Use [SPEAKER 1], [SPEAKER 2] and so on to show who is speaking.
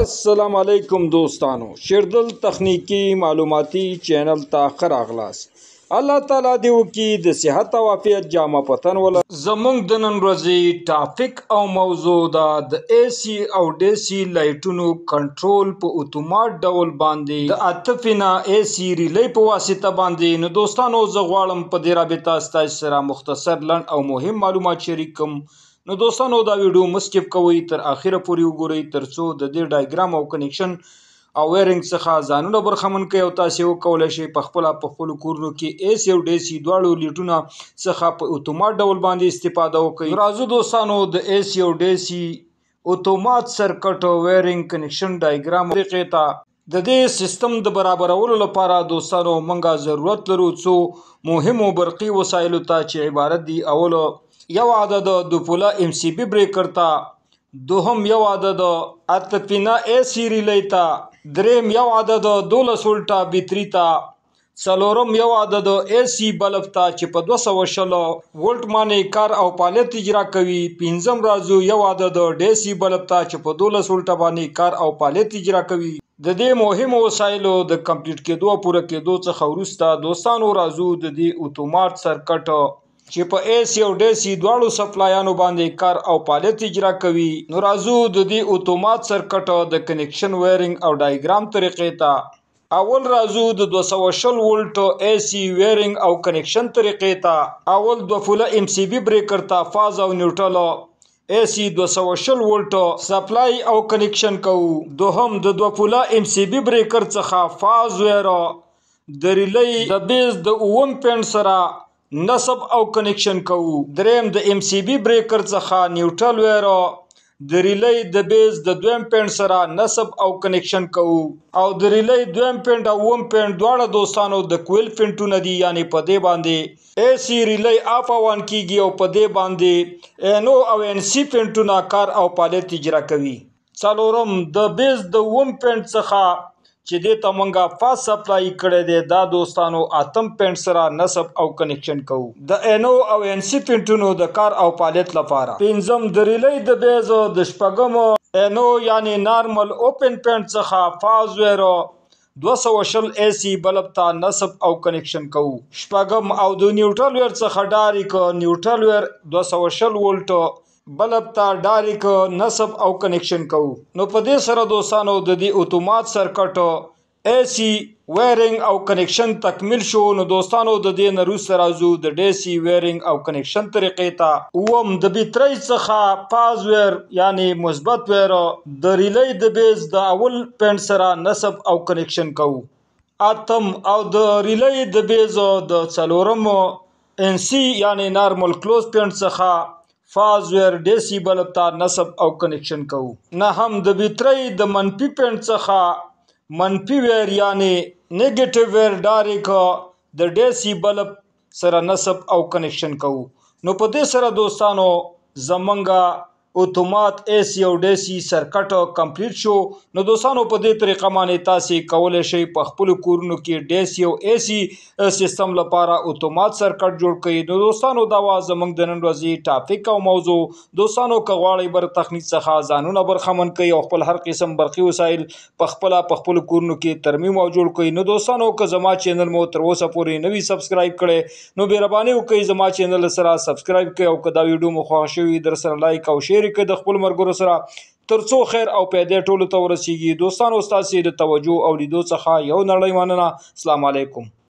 [SPEAKER 1] السلام علیکم دوستانو، شیردل تخنیکی معلوماتی چینل ته ښه راغلاست. الله تعالی دې وکړي د صحت او عافیت جامه پتن ولر. زمونږ د نن ورځې ټاپک او موضوع ده د اے سی او ډي سی لایټونو کنټرول په اتومات ډول باندې د اتفینا اے سی ریلی په واسطه باندې. نو دوستانو زه غواړم په دې رابطه ستاسو سره مختصر لنډ او مهم معلومات شریک کړم. نو دوستانو دا ویډیو مسکیپ کوئ تر اخره پورې وګورئ ترڅو د دې ډایګرام او کنیکشن او ویرینګ څخه ځانونه برخمن کړئ او تاسو وکولای شئ په خپلو کورونو کې اے سی او ډي سی دواړو لیټونه څخه په اتومات ډول باندې استفاده وکړئ. راځو دوستانو د اے سی او ډي سی اتومات سرکټ ویرینګ کنیکشن ډایګرام طریقې ته د دې سیستم د برابرولو لپاره دوستانو موږ ضرورت لرو څو مهمو برقي وسایلو ته چې عبارت دي. اولو یو عدد د پوله ام سی بی بریکر ته، دوهم یو عدد اتفینا اے سی ریلی ته، دریم یو عدد 12 ولټه بیټری ته، څلورم یو عدد اے سی بلب ته چې په 220 ولټ باندې کار او فعالیت اجرا کوي، پنځم راځو یو عدد ډي سی بلب ته چې په 12 ولټه باندې کار او فعالیت اجرا کوي. د دې مهمو وسایلو د کمپلیټ کېدو او پوره کېدو څخه وروسته دوستانو راځو د دې اتومات سرکټ چې په اے سی او ډي سی دواړو سپلایانو باندې کار او فعالیت اجرا کوي. نو راځو د دې اتومات سرکټ د کنیکشن ویرینګ او ډایګرام طریقې ته. اول راځو د 220 ولټ اے سی ویرینګ او کنیکشن طریقې ته. اول 2 پوله ام سی بی بریکر ته فاز او نیوټرل اے سی 220 ولټ سپلای او کنیکشن کوو. دوهم د 2 پوله ام سی بی بریکر څخه فاز ویر د ریلی د بیز د 9 پینټ سره نصب او کنیکشن کوو. دریم د ام سی بی بریکر څخه نیوټرل ویر د ریلی د بیز د 2 پینټ سره نصب او کنیکشن کوو. او د ریلی 2 پینټ او 9 پینټ دواړه دوستانو د کویل پینټونه دي، یعنی په دې باندې اے سی ریلی اف او آن کیږي او په دې باندې ان او او ان سی پینټونه کار او فعالیت اجرا کوي. څلورم د بیز د 9 پینټ څخه چې دې ته مونږه فاز سپلای کړی دی دا دوستانو 8 پینټ سره نصب او کنیکشن کوو د ان او او ان سی پینټونو د کار او فعالیت لپاره. پنځم د ریلی د بیز د شپږم ان او یعنی نارمل اوپن پینټ څخه فاز ویر 220 اے سی بلب ته نصب او کنیکشن کوو. شپږم او د نیوټرل ویر څخه ډایرک نیوټرل ویر 220 ولټ بلب ته ډایرک نصب او کنیکشن کوو. نو په دې سره دوستانو د دې اتومات سرکټ اے سی ویرینګ او کنیکشن تکمیل شو. نو دوستانو د دې نه وروسته راځو د ډي سی ویرینګ او کنیکشن طریقې ته. اووم د بیټرۍ څخه فاز ویر یعنی مثبت ویر د ریلی د بیز د اول پینټ سره نصب او کنیکشن کوو. اتم او د ریلی د بیز د څلورم ان سی یعنی نارمل کلوز پینټ څخه فاز ویر ډي سی بلب ته نصب او کنیکشن کوو. نهم د بیټرۍ د منفي پینټ څخه منفي ویر یعنی نیگیټیو ویر ډایرک د ډي سی بلب سره نصب او کنیکشن کوو. نو په دې سره دوستانو زمونږه اتومات اے سی او ډي سی سرکټ کمپلیټ شو. نو دوستانو په دې طریقه باندې تاسو کولای شئ په خپل کورونو کې ډي سی او اے سی سیستم لپاره اتومات سرکټ جوړ کړئ. نو دوستانو دا وا زمونږ د نن ورځې ټاپک او موضوع. دوستانو که غواړئ بر تخنیک څخه ځانونه برخمن کړئ او خپل هر قسم برقي وسایل په خپل کورونو کې ترمیم او جوړ کړئ. نو دوستانو که زما چینل مو تر اوسه پورې نوی سبسکرایب کړئ نو مهرباني وکړئ زما چینل سره سبسکرایب کړئ او که دا ویډیو مو خوښ شوی در سره لایک او شیر کړئ د خپل مرګرو سره ترڅو خیر او پیدې ټولو ته ورسیږي. دوستانو ستاسو د توجه او لیدو څخه یو نړۍ مننه. السلام علیکم.